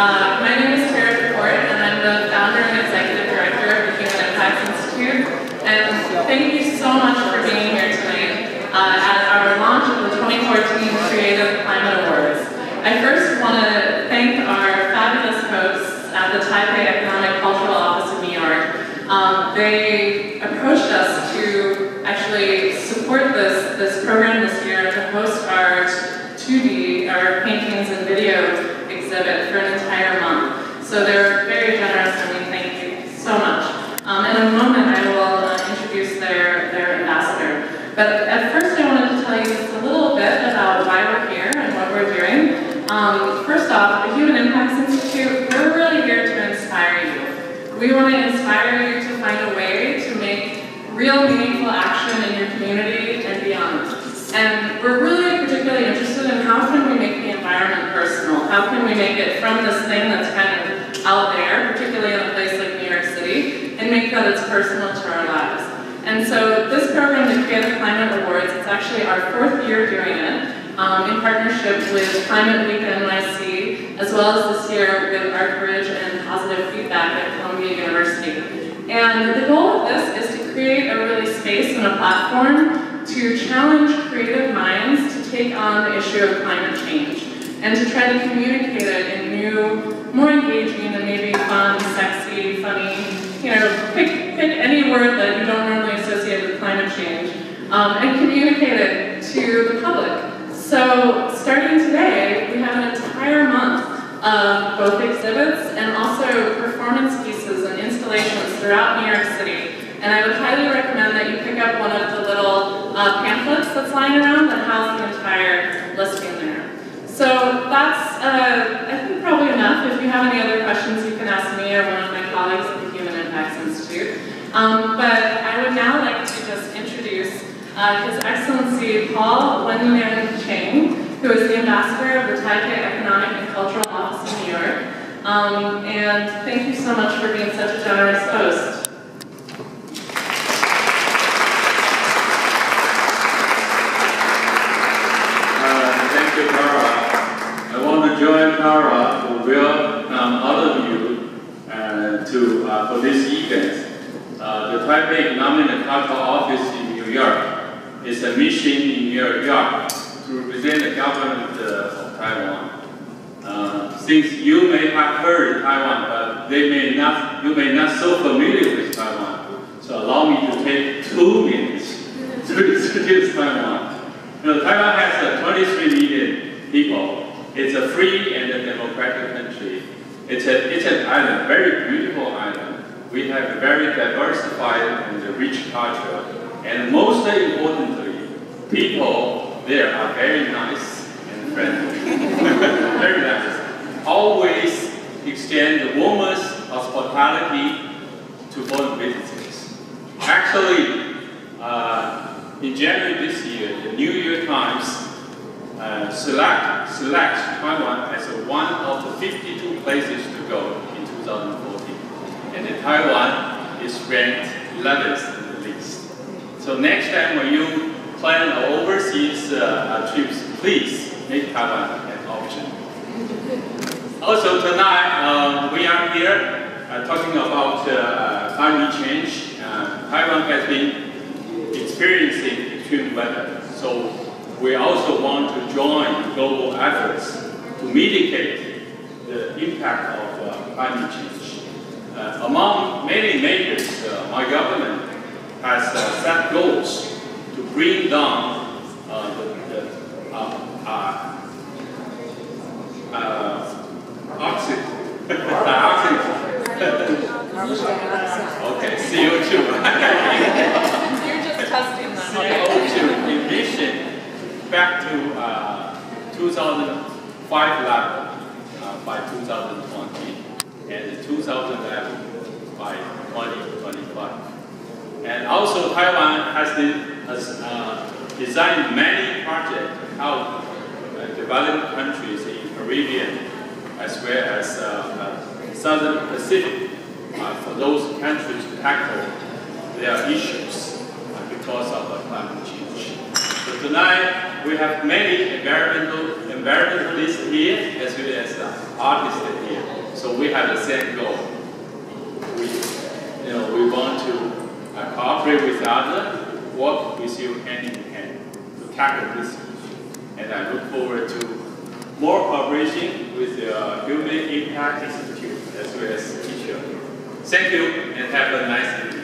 My name is and I'm the founder and executive director of the Humane Impacts Institute. And thank you so much for being here tonight at our launch of the 2014 Creative Climate Awards. I first want to thank our fabulous hosts at the Taipei Economic Cultural Office in New York. They approached us to actually support this program this year to host our 2D, our paintings and video exhibit for an entire month. So they're very generous and we thank you so much. In a moment I will introduce their ambassador. But at first I wanted to tell you just a little bit about why we're here and what we're doing. First off, the Humane Impacts Institute, we're really here to inspire you. We want to inspire you to find a way to make real meaningful action in your community and beyond. And we're really particularly interested in how can we make the environment personal? How can we make it from this thing that's kind of out there, particularly in a place like New York City, and make that it's personal to our lives. And so this program, the Creative Climate Awards, it's actually our 4th year doing it, in partnership with Climate Week NYC, as well as this year with Our Courage and Positive Feedback at Columbia University. And the goal of this is to create a really space and a platform to challenge creative minds to take on the issue of climate change and to try to communicate it in new, more engaging and maybe fun, sexy, funny, pick any word that you don't normally associate with climate change and communicate it to the public. So starting today, we have an entire month of both exhibits and also performance pieces and installations throughout New York City. And I would highly recommend that you pick up one of the little pamphlets that's lying around that has the entire listing there. So that's, I think, probably enough. If you have any other questions, you can ask me or one of my colleagues at the Humane Impacts Institute. But I would now like to just introduce His Excellency Paul Wenyan Cheng, who is the ambassador of the Taipei Economic and Cultural Office in New York. And thank you so much for being such a generous host. Join Tara to welcome all of you for this event. The Taipei Economic and Cultural Office in New York is a mission in New York to represent the government of Taiwan. Since you may have heard of Taiwan, but you may not so familiar with Taiwan, so allow me to take 2 minutes to introduce Taiwan. Taiwan has 23 million people. It's a free and a democratic country. It's an island, very beautiful island. We have a very diversified and rich culture. And most importantly, people there are very nice and friendly. Very nice. Always extend the warmest hospitality to foreign visitors. Actually, in January this year, the New York Times select Taiwan as one of the 52 places to go in 2014. And Taiwan is ranked 11th in the list. So next time when you plan an overseas trips, please make Taiwan an option. Also tonight, we are here talking about climate change. Taiwan has been experiencing extreme weather. So we also want to join global efforts to mitigate the impact of climate change. Among many measures, my government has set goals to bring down the okay, CO2. You're just testing that. CO2 emission back to 2005 level by 2020 and 2011 by 2025. And also Taiwan has designed many projects to help developing countries in Caribbean as well as Southern Pacific for those countries to tackle their issues because of climate change. So tonight we have many environmentalists here as well as artists here. So we have the same goal. We want to cooperate with others, work with you hand in hand to tackle this issue. And I look forward to more cooperation with the Humane Impacts Institute as well as each other. Thank you and have a nice evening.